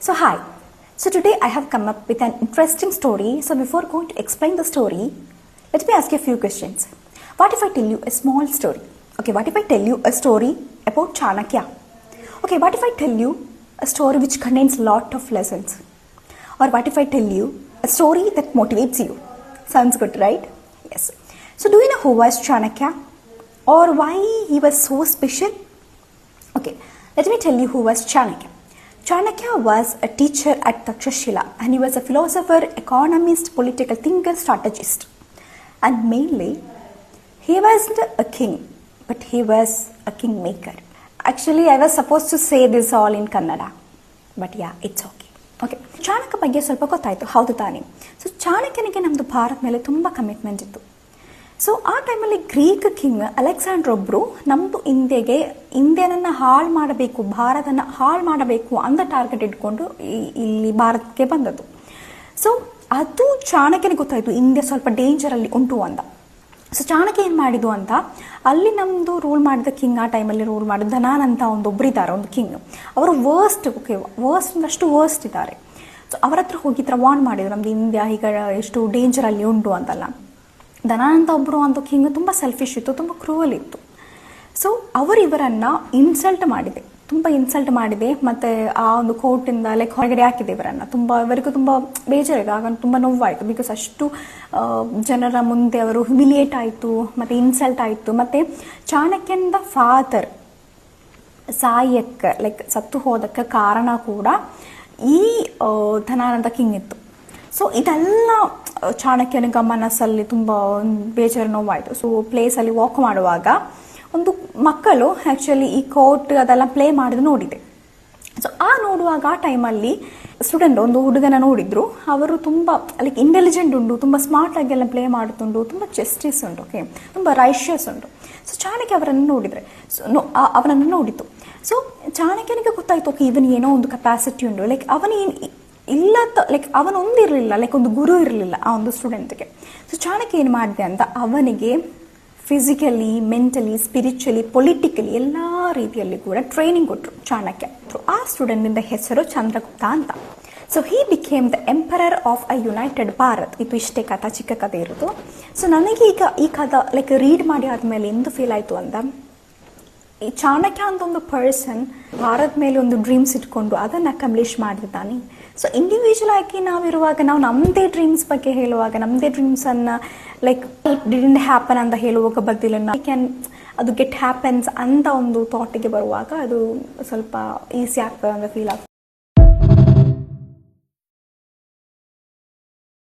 So hi. So today I have come up with an interesting story. So before going to explain the story, let me ask you a few questions. What if I tell you a small story? Okay, what if I tell you a story about Chanakya? Okay, what if I tell you a story which contains a lot of lessons? Or what if I tell you a story that motivates you? Sounds good, right? Yes. So do you know who was Chanakya? Or why he was so special? Okay, let me tell you who was Chanakya. Chanakya was a teacher at Takshashila and he was a philosopher, economist, political thinker, strategist. And mainly, he wasn't a king, but he was a kingmaker. Actually, I was supposed to say this all in Kannada, but yeah, it's okay. Okay Chanakya ಬಗ್ಗೆ ಸ್ವಲ್ಪ ಗೊತ್ತಾಯಿತು, ಹೌದು ತಾನೇ. So ಚಾಣಕ್ಯನಿಗೆ ನಮ್ಮದು ಭಾರತ ಮೇಲೆ ತುಂಬ commitment ಇತ್ತು. So ಆ ಟೈಮಲ್ಲಿ ಗ್ರೀಕ್ ಕಿಂಗ್ ಅಲೆಕ್ಸಾಂಡರ್ ಒಬ್ಬರು ನಮ್ಮದು ಇಂಡಿಯಾನನ್ನು ಹಾಳು ಮಾಡಬೇಕು, ಭಾರತನ ಹಾಳು ಮಾಡಬೇಕು ಅಂತ ಟಾರ್ಗೆಟ್ ಇಟ್ಕೊಂಡು ಇಲ್ಲಿ ಭಾರತಕ್ಕೆ ಬಂದದ್ದು. ಸೊ ಅದು ಚಾಣಕ್ಯನಿಗೆ ಗೊತ್ತಾಯಿತು ಇಂಡಿಯಾ ಸ್ವಲ್ಪ ಡೇಂಜರಲ್ಲಿ ಉಂಟು ಅಂತ. ಸೊ ಚಾಣಕ್ಯ ಏನು ಮಾಡಿದ್ದು ಅಂತ, ಅಲ್ಲಿ ನಮ್ಮದು ರೂಲ್ ಮಾಡಿದ ಕಿಂಗ್, ಆ ಟೈಮಲ್ಲಿ ರೂಲ್ ಮಾಡಿದ ಧನಾನ್ ಅಂತ ಒಬ್ಬರು ಇದ್ದಾರೆ, ಒಂದು ಕಿಂಗ್. ಅವರು ವರ್ಸ್ಟ್ ಅಷ್ಟು ವರ್ಸ್ಟ್ ಇದ್ದಾರೆ. ಸೊ ಅವರ ಹತ್ರ ಹೋಗಿ ವಾರ್ನ್ ಮಾಡಿದ್ರು, ನಮ್ದು ಇಂಡಿಯಾ ಈಗ ಎಷ್ಟು ಡೇಂಜರಲ್ಲಿ ಉಂಟು ಅಂತಲ್ಲ. ಧನಾನ್ ಅಂತ ಒಬ್ಬರು ಒಂದು ಕಿಂಗ್ ತುಂಬ ಸೆಲ್ಫಿಶ್ ಇತ್ತು, ತುಂಬ ಕ್ರೂವಲ್ ಇತ್ತು. ಸೊ ಅವರು ಇವರನ್ನು ತುಂಬ ಇನ್ಸಲ್ಟ್ ಮಾಡಿದೆ ಮತ್ತು ಆ ಒಂದು ಕೋರ್ಟಿಂದ ಹೊರಗಡೆ ಹಾಕಿದೆ ಇವರನ್ನು. ಇವರಿಗೂ ತುಂಬ ಬೇಜಾರಿದೆ, ಆಗ ತುಂಬ ನೋವಾಯಿತು. ಬಿಕಾಸ್ ಅಷ್ಟು ಜನರ ಮುಂದೆ ಅವರು ಹ್ಯುಮಿಲಿಯೇಟ್ ಆಯಿತು ಮತ್ತು ಇನ್ಸಲ್ಟ್ ಆಯಿತು. ಮತ್ತು ಚಾಣಕ್ಯನ ಫಾದರ್ ಸಾಯಕ್ಕೆ ಸತ್ತು ಹೋದಕ್ಕೆ ಕಾರಣ ಕೂಡ ಈ ಧನಾನಂದ ಕಿಂಗ್ ಇತ್ತು. ಸೊ ಇದೆಲ್ಲ ಚಾಣಕ್ಯನಿಗೆ ಮನಸ್ಸಲ್ಲಿ ತುಂಬ ಬೇಜಾರು ನೋವಾಯಿತು. ಸೊ ಪ್ಲೇಸಲ್ಲಿ ವಾಕ್ ಮಾಡುವಾಗ ಒಂದು ಮಕ್ಕಳು ಆ್ಯಕ್ಚುಲಿ ಈ ಕೋರ್ಟ್ ಅದೆಲ್ಲ ಪ್ಲೇ ಮಾಡಿದ್ದು ನೋಡಿದೆ. ಸೊ ನೋಡುವಾಗ ಆ ಟೈಮಲ್ಲಿ ಸ್ಟೂಡೆಂಟ್ ಒಂದು ಹುಡುಗನ ನೋಡಿದ್ರು. ಅವರು ತುಂಬ ಇಂಟೆಲಿಜೆಂಟ್ ಉಂಟು, ತುಂಬ ಸ್ಮಾರ್ಟಾಗೆಲ್ಲ ಪ್ಲೇ ಮಾಡುತ್ತುಂಟು, ತುಂಬ ಜಸ್ಟಿಸ್ ಉಂಟು, ಓಕೆ, ತುಂಬ ರೈಷಿಯಸ್ ಉಂಟು. ಸೊ ಚಾಣಕ್ಯ ಅವರನ್ನು ನೋಡಿದರೆ ಅವನನ್ನು ನೋಡಿತು. ಸೊ ಚಾಣಕ್ಯನಿಗೆ ಗೊತ್ತಾಯ್ತು, ಓಕೆ, ಇವನು ಏನೋ ಒಂದು ಕೆಪಾಸಿಟಿ ಉಂಟು. ಅವನೊಂದಿರಲಿಲ್ಲ, ಒಂದು ಗುರು ಇರಲಿಲ್ಲ ಆ ಒಂದು ಸ್ಟೂಡೆಂಟ್ಗೆ. ಸೊ ಚಾಣಕ್ಯ ಏನು ಮಾಡಿದೆ ಅಂತ, ಅವನಿಗೆ ಫಿಸಿಕಲಿ, ಮೆಂಟಲಿ, ಸ್ಪಿರಿಚುವಲಿ, ಪೊಲಿಟಿಕಲಿ ಎಲ್ಲ ರೀತಿಯಲ್ಲಿ ಕೂಡ ಟ್ರೈನಿಂಗ್ ಕೊಟ್ಟರು ಚಾಣಕ್ಯ. ಆ ಸ್ಟೂಡೆಂಟಿಂದ ಹೆಸರು ಚಂದ್ರಗುಪ್ತ ಅಂತ. So he became the emperor of a United Bharat. ಇದು ಇಷ್ಟೇ ಕಥಾ, ಚಿಕ್ಕ ಕಥೆ ಇರೋದು. ಸೊ ನನಗೆ ಈಗ ಈ ಕಥಾ ರೀಡ್ ಮಾಡಿ ಆದಮೇಲೆ ಎಂದು ಫೀಲ್ ಆಯಿತು ಅಂತ, ಈ ಚಾಣಕ್ಯ ಅಂತ ಒಂದು ಪರ್ಸನ್ ಭಾರತ ಮೇಲೆ ಒಂದು ಡ್ರೀಮ್ಸ್ ಇಟ್ಕೊಂಡು ಅದನ್ನು ಅಕಂಪ್ಲಿಷ್ ಮಾಡಿದ್ದಾನೆ. ಸೊ ಇಂಡಿವಿಜುವಲ್ ಆಗಿ ನಾವಿರುವಾಗ ನಾವು ನಮ್ಮದೇ ಡ್ರೀಮ್ಸ್ ಬಗ್ಗೆ ಹೇಳುವಾಗ, ನಮ್ಮದೇ ಡ್ರೀಮ್ಸನ್ನು ಡಿಡಂಟ್ ಹ್ಯಾಪನ್ ಅಂತ ಹೇಳುವಾಗ ಬದಲು ಅದು ಗೆಟ್ ಹ್ಯಾಪನ್ಸ್ ಅಂತ ಒಂದು ಥಾಟಿಗೆ ಬರುವಾಗ ಅದು ಸ್ವಲ್ಪ ಈಸಿ ಆಗ್ತದೆ ಅಂತ ಫೀಲ್ ಆಗ್ತದೆ.